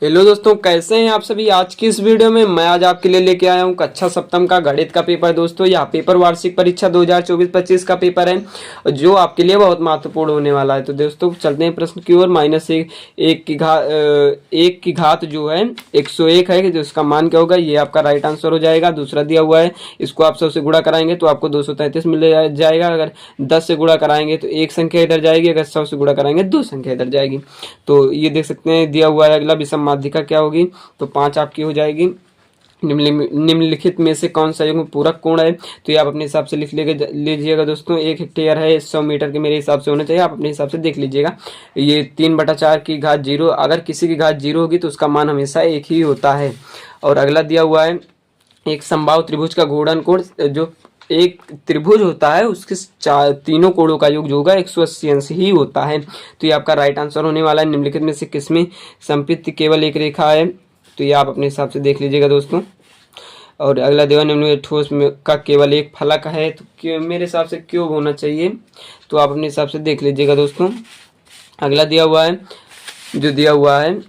Hello दोस्तों, कैसे हैं आप सभी। आज की इस वीडियो में मैं आज आपके लिए लेके आया हूं कक्षा सप्तम का गणित का पेपर। दोस्तों यह पेपर वार्षिक परीक्षा 2024-25 का पेपर है जो आपके लिए बहुत महत्वपूर्ण होने वाला है। तो दोस्तों चलते हैं प्रश्न की ओर। एक की घात जो है 101 है, जो इसका मान क्या होगा, ये आपका राइट आंसर हो जाएगा। दूसरा दिया हुआ है, इसको आप 100 से गुणा कराएंगे तो आपको 233 मिल जाएगा। अगर 10 से गुणा कराएंगे तो एक संख्या इधर जाएगी, अगर 100 से गुणा कराएंगे दो संख्या इधर जाएगी। तो ये देख सकते हैं दिया हुआ है। अगला विषम माध्यिका क्या होगी, तो 5 आपकी हो जाएगी। निम्नलिखित में से कौन सा युग्म पूरक कोण है, तो ये आप अपने हिसाब से लिख लीजिएगा दोस्तों। 1 हेक्टेयर है 100 मीटर के मेरे हिसाब से होना चाहिए, आप अपने हिसाब से देख लीजिएगा। ये 3/4 की घात 0, अगर किसी की घात 0 होगी तो उसका मान हमेशा एक ही होता है। और अगला दिया हुआ है, एक समबाहु त्रिभुज का घूर्णन जो एक त्रिभुज होता है उसके तीनों कोणों का योग जो होगा 180 अंश ही होता है। तो ये आपका राइट आंसर होने वाला है। निम्नलिखित में से किसमें संपित केवल एक रेखा है, तो ये आप अपने हिसाब से देख लीजिएगा दोस्तों। और अगला देवा निम्न ठोस में का केवल एक फलक है, तो क्यों मेरे हिसाब से क्यों होना चाहिए, तो आप अपने हिसाब से देख लीजिएगा दोस्तों। अगला दिया हुआ है, जो दिया हुआ है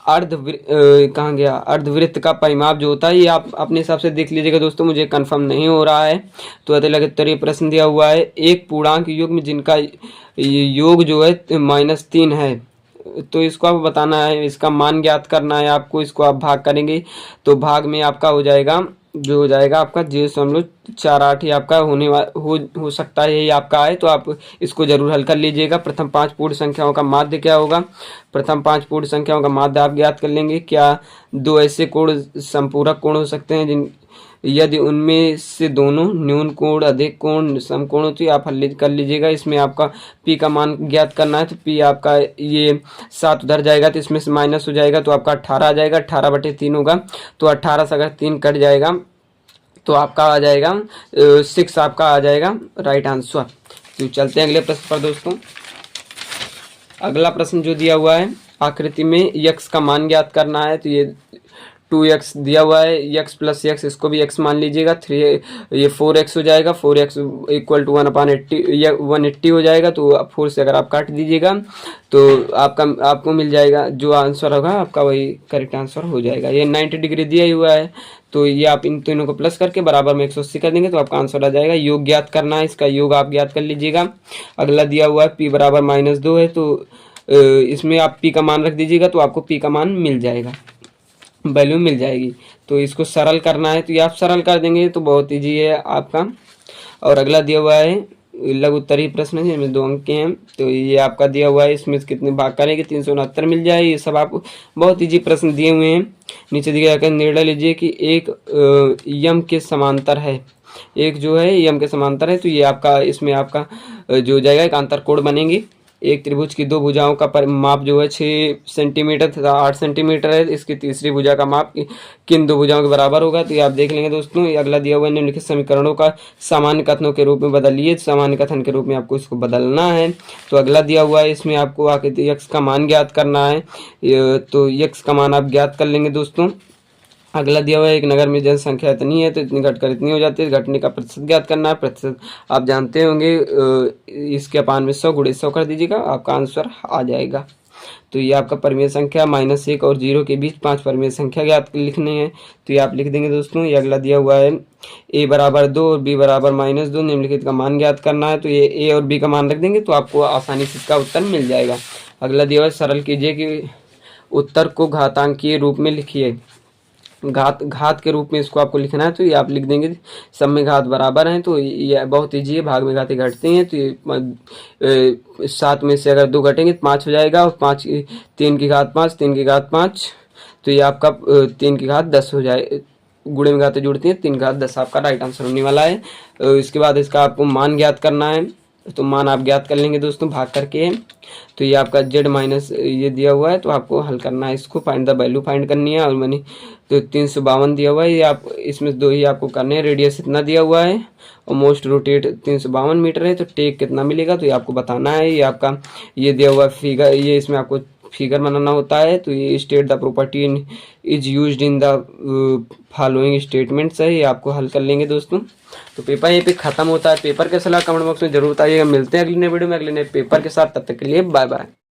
कहाँ गया, अर्धवृत्त का परिमाप जो होता है, ये आप अपने हिसाब से देख लीजिएगा दोस्तों, मुझे कंफर्म नहीं हो रहा है। तो अतः प्रश्न दिया हुआ है, एक पूर्णांक युग्म जिनका योग जो है -3 है, तो इसको आप बताना है, इसका मान ज्ञात करना है आपको। इसको आप भाग करेंगे तो भाग में आपका हो जाएगा, जो हो जाएगा आपका 0.48 ही आपका हो सकता है, यही आपका है। तो आप इसको जरूर हल कर लीजिएगा। प्रथम 5 पूर्ण संख्याओं का माध्य क्या होगा, प्रथम 5 पूर्ण संख्याओं का माध्य आप ज्ञात कर लेंगे। क्या दो ऐसे कोण संपूरक कोण हो सकते हैं जिन यदि उनमें से दोनों न्यून कोण, अधिक कोण, सम कोण हो, तो आप हल कर लीजिएगा। इसमें आपका पी का मान ज्ञात करना है, तो पी आपका ये 7 उधर जाएगा तो इसमें से माइनस हो जाएगा, तो आपका 18 आ जाएगा। 18/3 होगा, तो 18 से अगर 3 कट जाएगा तो आपका आ जाएगा 6 आपका आ जाएगा राइट आंसर। तो चलते हैं अगले प्रश्न पर दोस्तों। अगला प्रश्न जो दिया हुआ है, आकृति में यक्स का मान ज्ञात करना है। तो ये 2x दिया हुआ है, x प्लस x, इसको भी x मान लीजिएगा। 3 ये 4x हो जाएगा, 4x इक्वल टू 1/80 या 180 हो जाएगा। तो 4 से अगर आप काट दीजिएगा तो आपको मिल जाएगा, जो आंसर होगा आपका वही करेक्ट आंसर हो जाएगा। ये 90 डिग्री दिया हुआ है, तो ये आप इन तीनों को प्लस करके बराबर में 180 कर देंगे तो आपका आंसर आ जाएगा। योग ज्ञात करना है, इसका योग आप ज्ञात कर लीजिएगा। अगला दिया हुआ है p बराबर -2 है, तो इसमें आप p का मान रख दीजिएगा तो आपको p का मान मिल जाएगा, वैल्यू मिल जाएगी। तो इसको सरल करना है, तो ये आप सरल कर देंगे तो बहुत ईजी है आपका। और अगला दिया हुआ है लघु उत्तरीय प्रश्न है, इसमें 2 अंक के हैं। तो ये आपका दिया हुआ है, इसमें कितने भाग करेंगे 369 मिल जाए। ये सब आपको बहुत ईजी प्रश्न दिए हुए हैं। नीचे दिया जाकर निर्णय लीजिए कि एक यम के समांतर है, एक जो है यम के समांतर है, तो ये आपका इसमें आपका जो हो जाएगा एक अंतरकोण बनेंगे। एक त्रिभुज की 2 भुजाओं का माप जो है 6 सेंटीमीटर तथा 8 सेंटीमीटर है। इसकी तीसरी भुजा का माप किन 2 भुजाओं के बराबर होगा, तो ये आप देख लेंगे दोस्तों। ये अगला दिया हुआ है, निम्नलिखित समीकरणों का सामान्य कथनों के रूप में बदलिए। सामान्य कथन के रूप में आपको इसको बदलना है। तो अगला दिया हुआ है, इसमें आपको आकृति यक्स का मान ज्ञात करना है, तो यक्स का मान आप ज्ञात कर लेंगे दोस्तों। अगला दिया हुआ है, एक नगर में जनसंख्या इतनी है तो इतनी घटकर इतनी हो जाती है, घटने का प्रतिशत ज्ञात करना है। प्रतिशत आप जानते होंगे, इसके अपान में 100 गुणे 100 कर दीजिएगा, आपका आंसर आ जाएगा। तो ये आपका परिमेय संख्या -1 और 0 के बीच 5 परिमेय संख्या ज्ञात लिखने हैं, तो ये आप लिख देंगे दोस्तों। ये अगला दिया हुआ है, a बराबर 2 और b बराबर -2, निम्नलिखित का मान ज्ञात करना है। तो ये a और b का मान रख देंगे तो आपको आसानी से इसका उत्तर मिल जाएगा। अगला दिया हुआ है, सरल कीजिए कि उत्तर को घातांकीय रूप में लिखिए। घात के रूप में इसको आपको लिखना है, तो ये आप लिख देंगे सब में घात बराबर हैं, तो ये बहुत ईजी है। भाग में घातें घटती हैं, तो ये 7 में से अगर 2 घटेंगे तो 5 हो जाएगा, और 3 की घात 5, 3 की घात 5, तो ये आपका 3 की घात 10 हो जाए। गुणे में घातें जुड़ती हैं, 3 की घात 10 आपका राइट आंसर होने वाला है। इसके बाद इसका आपको मान ज्ञात करना है, तो मान आप ज्ञात कर लेंगे दोस्तों भाग करके। तो ये आपका z माइनस ये दिया हुआ है, तो आपको हल करना है, इसको फाइंड द वैल्यू फाइंड करनी है। और मैंने तो 352 दिया हुआ है, ये आप इसमें 2 ही आपको करने हैं। रेडियस इतना दिया हुआ है और मोस्ट रोटेट 352 मीटर है, तो टेक कितना मिलेगा तो ये आपको बताना है। ये आपका ये दिया हुआ फिगर, ये इसमें आपको फिगर बनाना होता है। तो ये state the property is used in the following statements है, ये आपको हल कर लेंगे दोस्तों। तो पेपर यहीं पे खत्म होता है। पेपर कैसा लगा कमेंट बॉक्स में जरूर बताइएगा। मिलते हैं अगले नए वीडियो में अगले नए पेपर के साथ, तब तक के लिए बाय बाय।